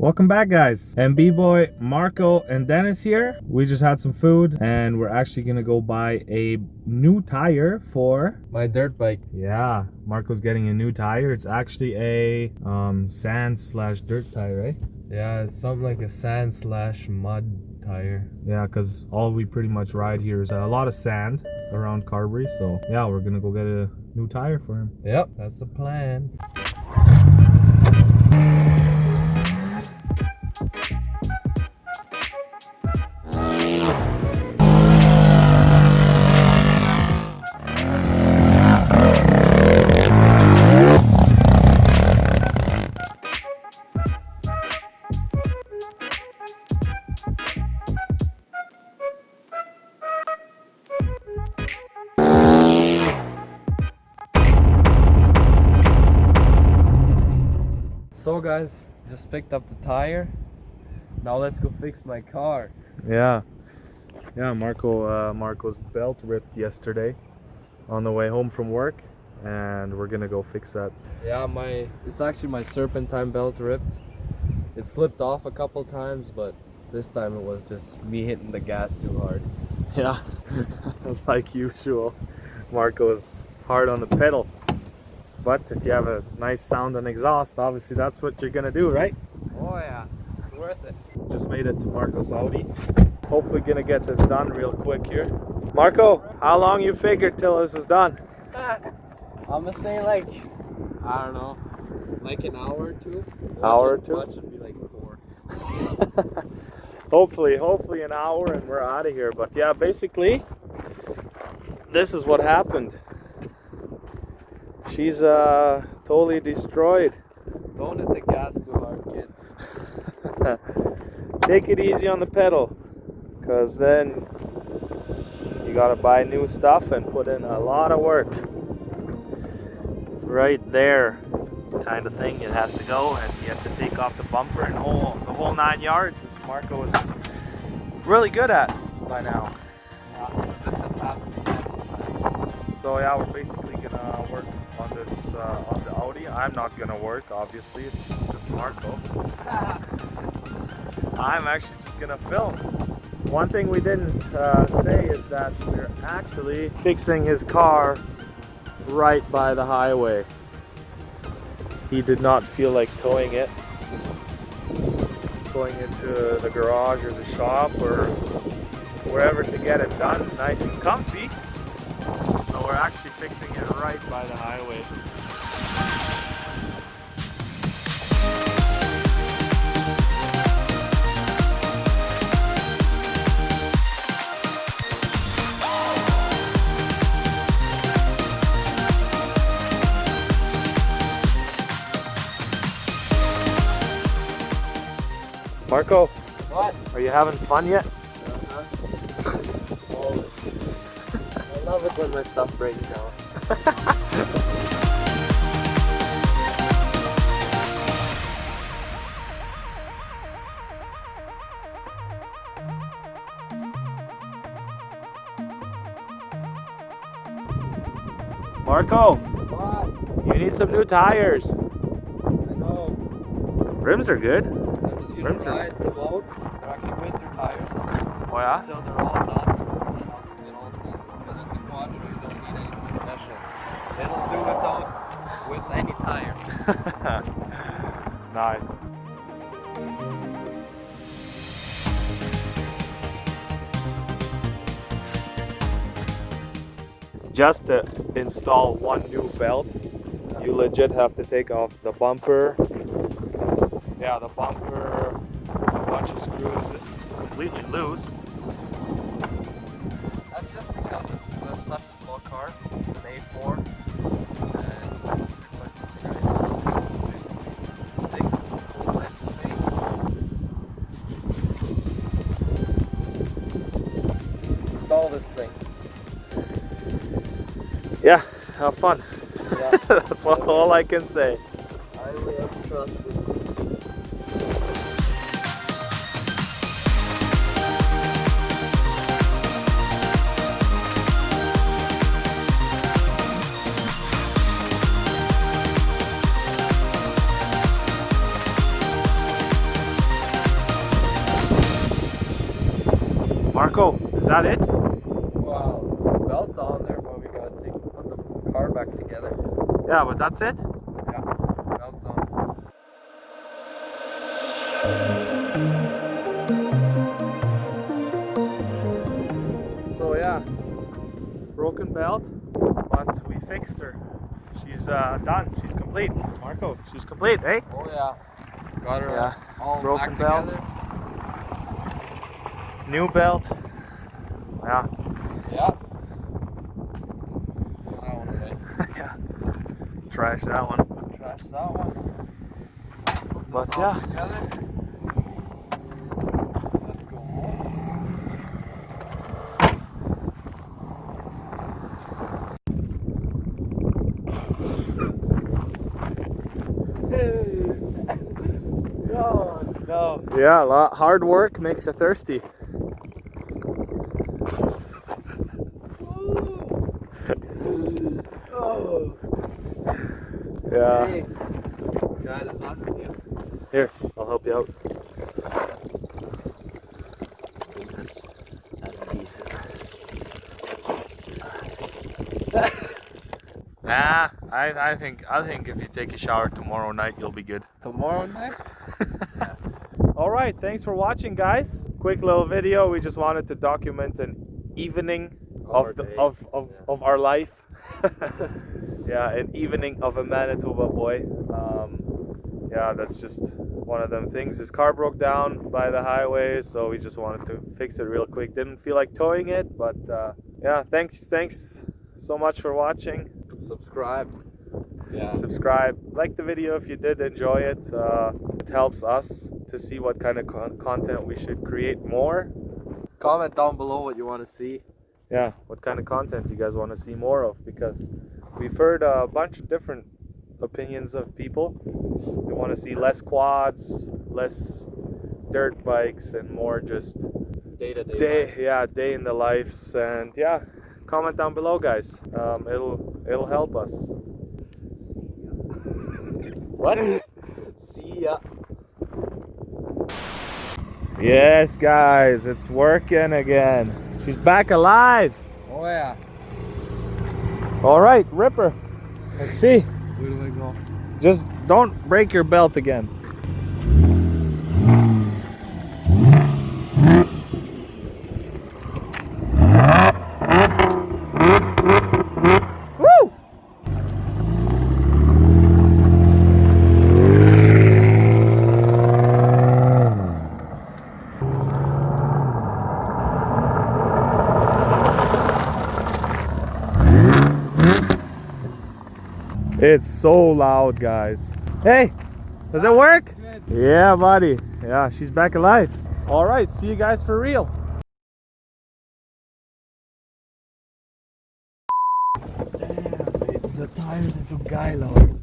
Welcome back, guys. And B-Boy, Marco, and Dennis here. We just had some food and we're actually gonna go buy a new tire for my dirt bike. Yeah, Marco's getting a new tire. It's actually a sand/dirt tire, right? Yeah, it's something like a sand/mud tire. Yeah, because all we pretty much ride here is a lot of sand around Carberry. So yeah, we're gonna go get a new tire for him. Yep, that's the plan. So guys, just picked up the tire. Now let's go fix my car. Yeah, Marco's belt ripped yesterday on the way home from work, and we're gonna go fix that. Yeah, it's actually my serpentine belt ripped. It slipped off a couple times, but this time it was just me hitting the gas too hard. Yeah, like usual, Marco's hard on the pedal. But if you have a nice sound and exhaust, obviously that's what you're gonna do, right? Oh yeah, it's worth it. Just made it to Marco's Audi. Hopefully gonna get this done real quick here. Marco, how long you figured till this is done? I'm gonna say like, I don't know, like an hour or two. Hour or two? Watch it be like 4. hopefully an hour and we're out of here. But yeah, basically this is what happened. She's totally destroyed. Don't hit the gas too hard, kids. Take it easy on the pedal, because then you gotta buy new stuff and put in a lot of work. Right there, kind of thing. It has to go, and you have to take off the bumper and the whole 9 yards, which Marco is really good at by now. This has happened. So yeah, we're basically gonna work on this on the Audi. I'm not gonna work, obviously. It's just Marco. I'm actually just gonna film. One thing we didn't say is that we're actually fixing his car right by the highway. He did not feel like towing it, going into the garage or the shop or wherever to get it done nice and comfy. So we're actually fixing it right by the highway. Marco, What? are you having fun yet? Always. I love it when my stuff breaks down. Marco, What? you need some new tires. I know. Rims are good. I'm just gonna Rims are- ride the boat. They're actually winter tires. Oh yeah? Until they're all done. And I'll just get all seasons. Because it's a quattro, you don't need anything special. It'll do without with any tire. Nice. Just to install one new belt, you legit have to take off the bumper. Yeah, the bumper, a bunch of screws. This is completely loose. That's just because it's such a small car. It's an A4. Install this thing. Yeah, have fun. Yeah. That's all I can say. I really have to trust it. Marco, is that it? Wow, the belt's on there, but we gotta put the car back together. Yeah, but that's it? Yeah, belt's on. So yeah, broken belt, but we fixed her. She's done. She's complete. Marco, she's complete, eh? Oh yeah, got her Yeah, all broken back belt. together. New belt. Yeah. Yeah. So that one away. Yeah. Trash that one. Trash that one. Put But this yeah. all together. Let's go home. No. Yeah, hard work makes you thirsty. Oh. Yeah. Hey. God, it's not for you. Here, I'll help you out. That's decent. Nah, I think if you take a shower tomorrow night, you'll be good. Tomorrow night? All right, thanks for watching, guys. Quick little video. We just wanted to document an evening of our life. Yeah, an evening of a Manitoba boy. Yeah, that's just one of them things. His car broke down by the highway, so we just wanted to fix it real quick. Didn't feel like towing it, but yeah, thanks so much for watching. Subscribe. Yeah. Subscribe, like the video if you did enjoy it. It helps us to see what kind of content we should create more. Comment down below what you want to see. Yeah, what kind of content you guys want to see more of, because we've heard a bunch of different opinions of people. We want to see less quads, less dirt bikes, and more just day in the lives. And yeah, comment down below, guys. It'll help us. What? See ya. Yes, guys, it's working again. She's back alive. Oh yeah. All right, Ripper. Let's see. Where do I go? Just don't break your belt again. Woo! It's so loud, guys. Hey, does it work? Good. Yeah, buddy. Yeah, she's back alive. All right, see you guys for real. Damn, babe, so tired and so geil aus.